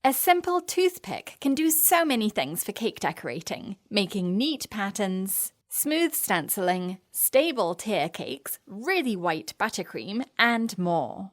A simple toothpick can do so many things for cake decorating, making neat patterns, smooth stenciling, stable tier cakes, really white buttercream, and more.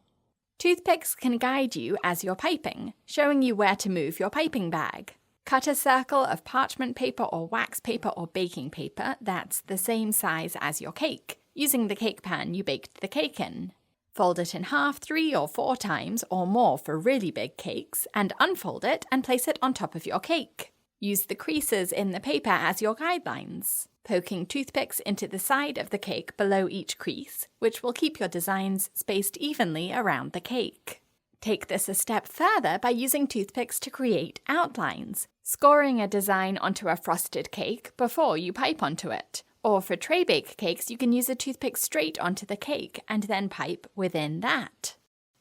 Toothpicks can guide you as you're piping, showing you where to move your piping bag. Cut a circle of parchment paper or wax paper or baking paper that's the same size as your cake, using the cake pan you baked the cake in. Fold it in half 3 or 4 times or more for really big cakes, and unfold it and place it on top of your cake. Use the creases in the paper as your guidelines, poking toothpicks into the side of the cake below each crease, which will keep your designs spaced evenly around the cake. Take this a step further by using toothpicks to create outlines, scoring a design onto a frosted cake before you pipe onto it. Or for tray bake cakes, you can use a toothpick straight onto the cake and then pipe within that.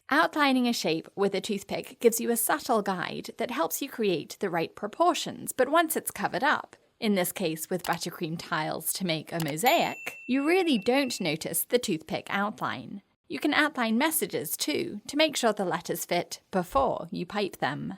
Outlining a shape with a toothpick gives you a subtle guide that helps you create the right proportions, but once it's covered up, in this case with buttercream tiles to make a mosaic, you really don't notice the toothpick outline. You can outline messages too, to make sure the letters fit before you pipe them.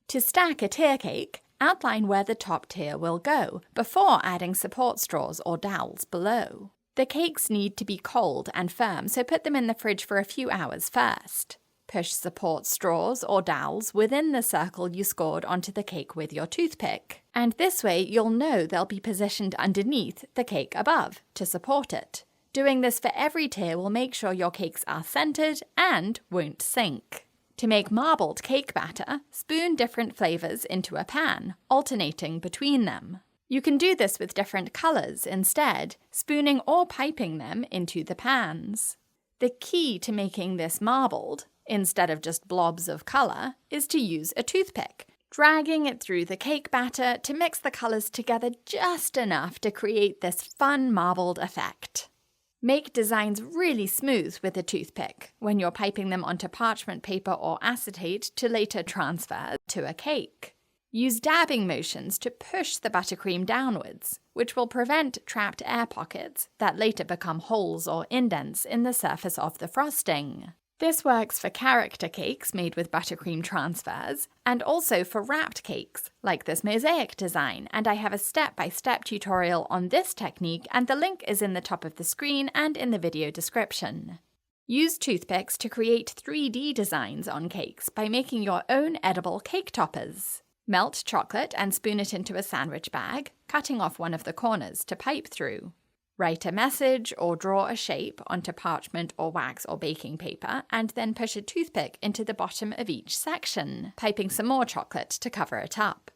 To stack a tier cake, outline where the top tier will go, before adding support straws or dowels below. The cakes need to be cold and firm, so put them in the fridge for a few hours first. Push support straws or dowels within the circle you scored onto the cake with your toothpick. And this way you'll know they'll be positioned underneath the cake above to support it. Doing this for every tier will make sure your cakes are centered and won't sink. To make marbled cake batter, spoon different flavors into a pan, alternating between them. You can do this with different colors instead, spooning or piping them into the pans. The key to making this marbled, instead of just blobs of color, is to use a toothpick, dragging it through the cake batter to mix the colors together just enough to create this fun marbled effect. Make designs really smooth with a toothpick when you're piping them onto parchment paper or acetate to later transfer to a cake. Use dabbing motions to push the buttercream downwards, which will prevent trapped air pockets that later become holes or indents in the surface of the frosting. This works for character cakes made with buttercream transfers, and also for wrapped cakes, like this mosaic design, and I have a step-by-step tutorial on this technique, and the link is in the top of the screen and in the video description. Use toothpicks to create 3D designs on cakes by making your own edible cake toppers. Melt chocolate and spoon it into a sandwich bag, cutting off one of the corners to pipe through. Write a message or draw a shape onto parchment or wax or baking paper, and then push a toothpick into the bottom of each section, piping some more chocolate to cover it up.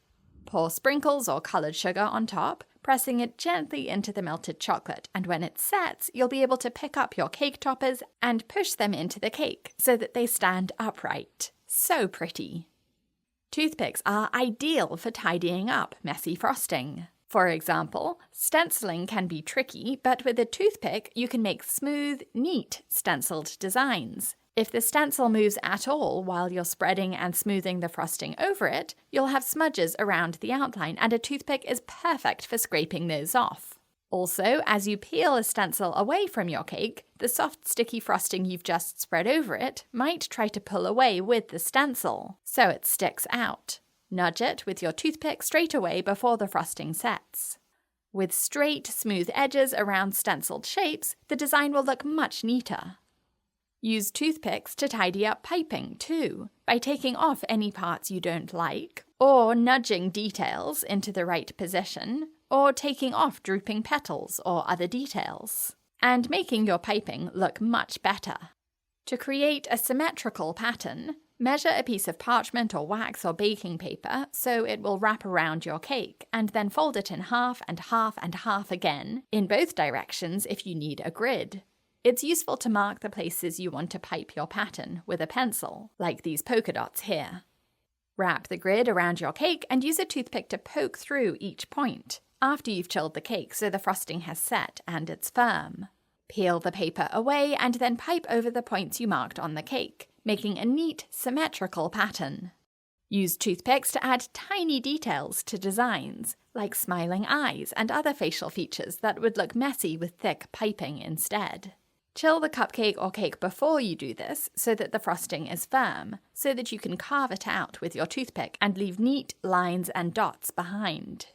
Pour sprinkles or coloured sugar on top, pressing it gently into the melted chocolate, and when it sets, you'll be able to pick up your cake toppers and push them into the cake so that they stand upright. So pretty. Toothpicks are ideal for tidying up messy frosting. For example, stenciling can be tricky, but with a toothpick you can make smooth, neat stenciled designs. If the stencil moves at all while you're spreading and smoothing the frosting over it, you'll have smudges around the outline, and a toothpick is perfect for scraping those off. Also, as you peel a stencil away from your cake, the soft sticky frosting you've just spread over it might try to pull away with the stencil, so it sticks out. Nudge it with your toothpick straight away before the frosting sets. With straight, smooth edges around stenciled shapes, the design will look much neater. Use toothpicks to tidy up piping too, by taking off any parts you don't like, or nudging details into the right position, or taking off drooping petals or other details, and making your piping look much better. To create a symmetrical pattern, measure a piece of parchment or wax or baking paper so it will wrap around your cake, and then fold it in half and half and half again, in both directions if you need a grid. It's useful to mark the places you want to pipe your pattern with a pencil, like these polka dots here. Wrap the grid around your cake and use a toothpick to poke through each point, after you've chilled the cake so the frosting has set and it's firm. Peel the paper away and then pipe over the points you marked on the cake, making a neat, symmetrical pattern. Use toothpicks to add tiny details to designs, like smiling eyes and other facial features that would look messy with thick piping instead. Chill the cupcake or cake before you do this so that the frosting is firm, so that you can carve it out with your toothpick and leave neat lines and dots behind.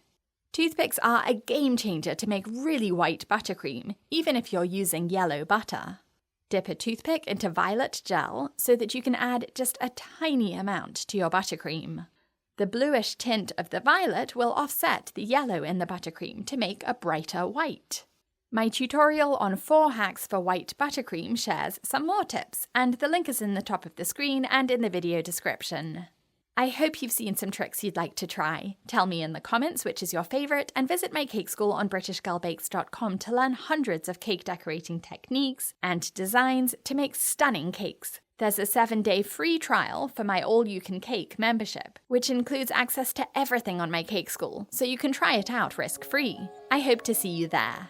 Toothpicks are a game changer to make really white buttercream, even if you're using yellow butter. Dip a toothpick into violet gel so that you can add just a tiny amount to your buttercream. The bluish tint of the violet will offset the yellow in the buttercream to make a brighter white. My tutorial on 4 hacks for white buttercream shares some more tips, and the link is in the top of the screen and in the video description. I hope you've seen some tricks you'd like to try. Tell me in the comments which is your favourite, and visit my cake school on BritishGirlBakes.com to learn hundreds of cake decorating techniques and designs to make stunning cakes. There's a 7-day free trial for my all-you-can-cake membership, which includes access to everything on my cake school, so you can try it out risk-free. I hope to see you there.